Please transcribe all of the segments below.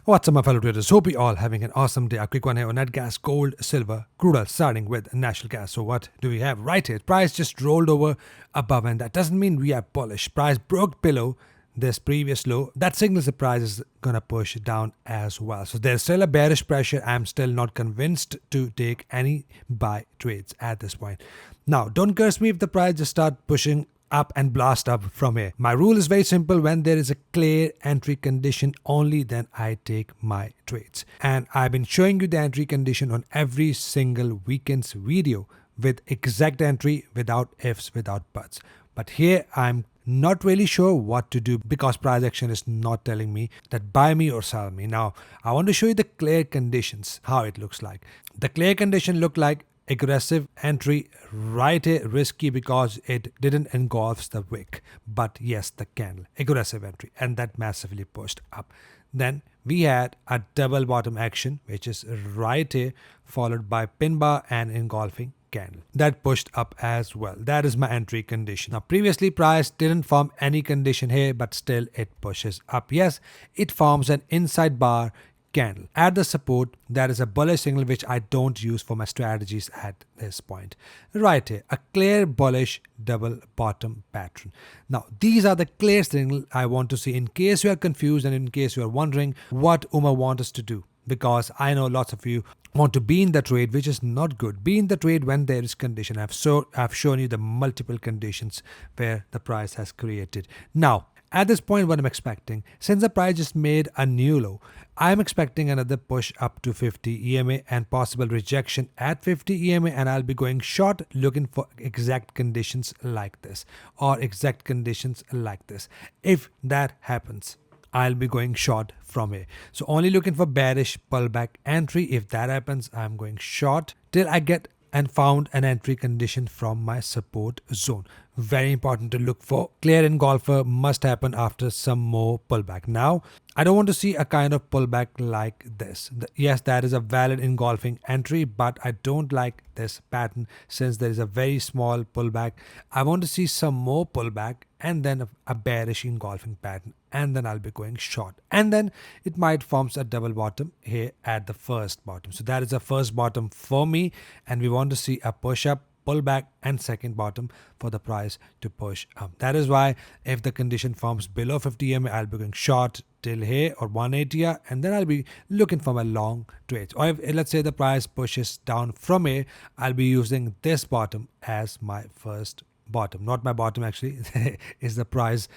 What's up, my fellow traders? Hope you all having an awesome day. A quick one here on net gas, gold, silver, crude oil, starting with natural gas. So what do we have right here? Price just rolled over above, and that doesn't mean we are bullish. Price broke below this previous low. That signals the price is gonna push down as well. So there's still a bearish pressure. I'm still not convinced to take any buy trades at this point. Now, don't curse me if the price just start pushing up and blast up from here. My rule is very simple. When there is a clear entry condition, only then I take my trades. And I've been showing you the entry condition on every single weekend's video with exact entry, without ifs, without buts. But here I'm not really sure what to do because price action is not telling me that buy me or sell me. Now, I want to show you the clear conditions, how it looks like. The clear condition look like aggressive entry right here, risky because it didn't engulf the wick, but yes, the candle, aggressive entry, and that massively pushed up. Then we had a double bottom action, which is right here, followed by pin bar and engulfing candle that pushed up as well. That is my entry condition. Now, previously price didn't form any condition here, but still it pushes up. Yes, it forms an inside bar candle at the support. That is a bullish signal which I don't use for my strategies at this point. Right here, a clear bullish double bottom pattern. Now, these are the clear signals I want to see in case you are confused and in case you are wondering what Uma wants us to do. Because I know lots of you want to be in the trade, which is not good. Be in the trade when there is condition. I've shown you the multiple conditions where the price has created. Now, at this point, what I'm expecting, since the price just made a new low, I'm expecting another push up to 50 EMA and possible rejection at 50 EMA, and I'll be going short looking for exact conditions like this or exact conditions like this. If that happens, I'll be going short from here. So only looking for bearish pullback entry. If that happens, I'm going short till I get and found an entry condition from my support zone. Very important to look for. Clear engulfer must happen after some more pullback. Now, I don't want to see a kind of pullback like this. Yes, that is a valid engulfing entry, but I don't like this pattern since there is a very small pullback. I want to see some more pullback and then a bearish engulfing pattern, and then I'll be going short. And then it might forms a double bottom here at the first bottom. So that is the first bottom for me, and we want to see a push up, pullback, and second bottom for the price to push up. That is why if the condition forms below 50 EMA, I'll be going short till here or 180, and then I'll be looking for my long trades. Or if, let's say the price pushes down from here, I'll be using this bottom as my first bottom. Not my bottom actually, is the price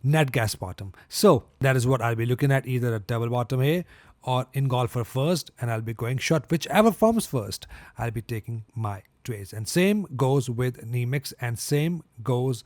net gas bottom. So that is what I'll be looking at, either a double bottom here or engulfer first, and I'll be going short. Whichever forms first, I'll be taking my trades. And same goes with Nemix, and same goes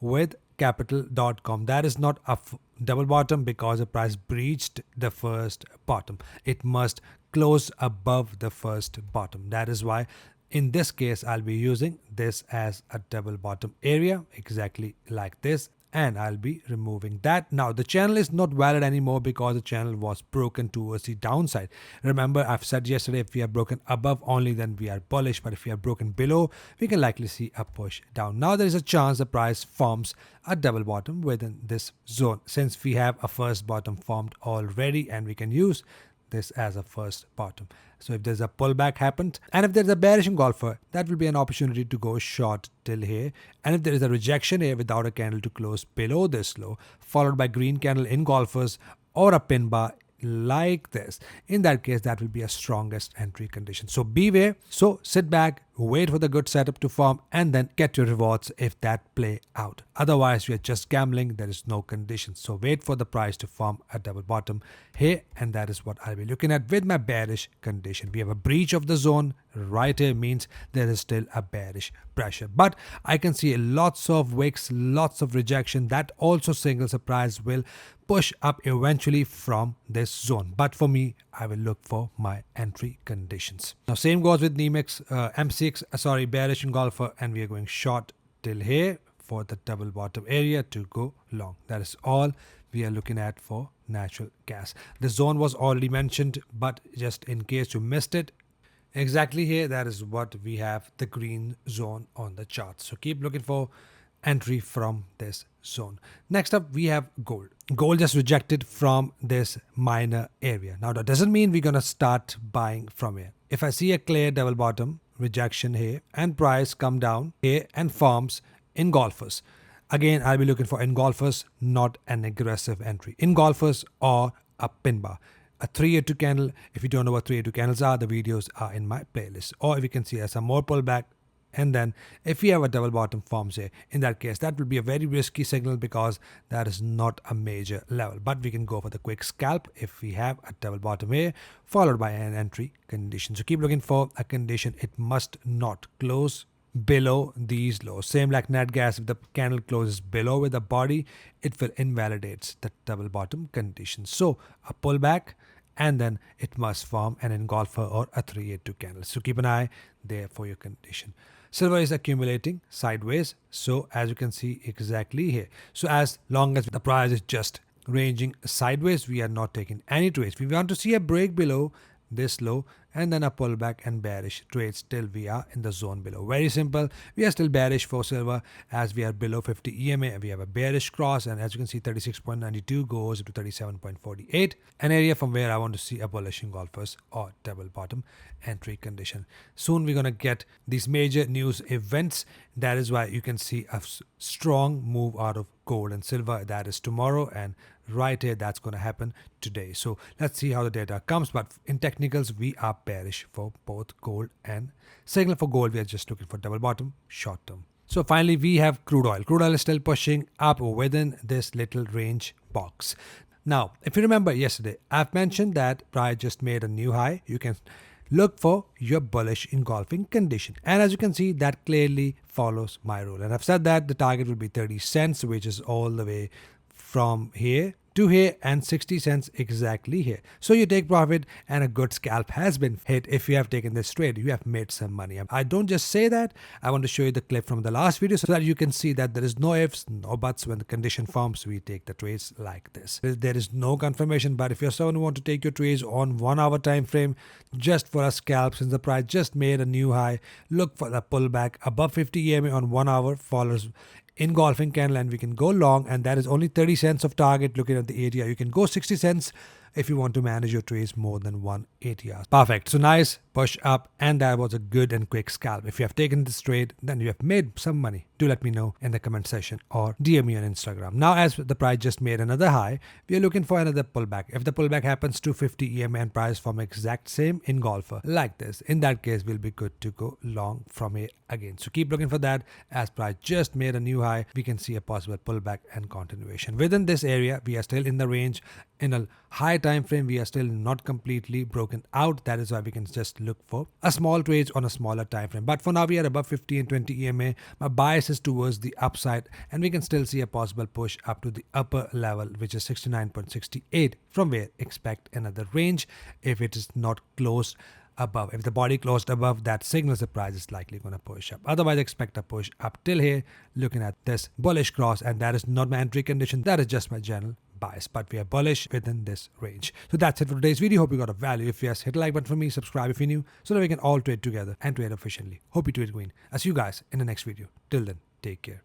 with capital.com. That is not a double bottom because the price breached the first bottom. It must close above the first bottom. That is why in this case I'll be using this as a double bottom area, exactly like this, and I'll be removing that. Now, the channel is not valid anymore because the channel was broken towards the downside. Remember, I've said yesterday, if we are broken above only, then we are bullish, but if we are broken below, we can likely see a push down. Now, there is a chance the price forms a double bottom within this zone, since we have a first bottom formed already, and we can use this as a first bottom. So if there's a pullback happened, and if there's a bearish engulfer, that will be an opportunity to go short till here. And if there is a rejection here without a candle to close below this low, followed by green candle engulfers or a pin bar like this, in that case that will be a strongest entry condition. So beware. So sit back, wait for the good setup to form, and then get your rewards if that play out. Otherwise, we are just gambling. There is no condition. So wait for the price to form a double bottom here, and that is what I'll be looking at with my bearish condition. We have a breach of the zone right here, means there is still a bearish pressure, but I can see lots of wicks, lots of rejection. That also signals the price will push up eventually from this zone. But for me, I will look for my entry conditions. Now, same goes with Nemix, M6, bearish engulfer, and we are going short till here for the double bottom area to go long. That is all we are looking at for natural gas. The zone was already mentioned, but just in case you missed it, exactly here, that is what we have, the green zone on the chart. So keep looking for entry from this zone. Next up, we have gold. Gold just rejected from this minor area. Now, that doesn't mean we're going to start buying from here. If I see a clear double bottom, rejection here, and price come down here and forms engulfers. Again, I'll be looking for engulfers, not an aggressive entry. Engulfers or a pin bar. A 382 candle. If you don't know what 382 candles are, the videos are in my playlist. Or if you can see some more pullback, and then if we have a double bottom forms here, in that case, that will be a very risky signal because that is not a major level. But we can go for the quick scalp if we have a double bottom here, followed by an entry condition. So keep looking for a condition. It must not close below these lows. Same like net gas, if the candle closes below with the body, it will invalidate the double bottom condition. So a pullback, and then it must form an engulfer or a 382 candle. So keep an eye there for your condition. Silver is accumulating sideways, so as you can see exactly here. So as long as the price is just ranging sideways, we are not taking any trades. We want to see a break below this low and then a pullback and bearish trades till we are in the zone below. Very simple. We are still bearish for silver as we are below 50 EMA and we have a bearish cross, and as you can see 36.92 goes to 37.48, an area from where I want to see a bullish engulfers or double bottom entry condition. Soon we're going to get these major news events. That is why you can see a strong move out of gold and silver. That is tomorrow, and right here that's going to happen today. So let's see how the data comes. But in technicals, we are bearish for both gold and signal. For gold, we are just looking for double bottom short term. So finally, we have crude oil. Crude oil is still pushing up within this little range box. Now, if you remember yesterday, I've mentioned that price just made a new high. You can look for your bullish engulfing condition, and as you can see, that clearly follows my rule. And I've said that the target will be 30 cents, which is all the way from here to here, and 60 cents exactly here. So you take profit, and a good scalp has been hit. If you have taken this trade, you have made some money. I don't just say that. I want to show you the clip from the last video so that you can see that there is no ifs, no buts. When the condition forms, we take the trades like this. There is no confirmation, but if you're someone who want to take your trades on 1 hour time frame just for a scalp, since the price just made a new high, look for the pullback above 50 EMA on 1 hour, follows engulfing candle, and we can go long, and that is only 30 cents of target. Looking at the area, you can go 60 cents if you want to manage your trades more than 180 hours. Perfect. So nice push up, and that was a good and quick scalp. If you have taken this trade, then you have made some money. Do let me know in the comment section or DM me on Instagram. Now, as the price just made another high, we are looking for another pullback. If the pullback happens to 50 EMA and price from exact same engulfer like this, in that case, we'll be good to go long from here again. So keep looking for that. As price just made a new high, we can see a possible pullback and continuation. Within this area, we are still in the range. In a high time frame, we are still not completely broken out. That is why we can just look for a small trades on a smaller time frame. But for now, we are above 50 and 20 EMA. My bias is towards the upside, and we can still see a possible push up to the upper level, which is 69.68, from where expect another range if it is not closed above. If the body closed above, that signals the price is likely going to push up. Otherwise, expect a push up till here, looking at this bullish cross, and that is not my entry condition. That is just my general bias, but we are bullish within this range. So that's it for today's video. Hope you got a value. If yes, hit a like button for me, subscribe if you're new, so that we can all trade together and trade efficiently. Hope you trade green. I'll see you guys in the next video. Till then, take care.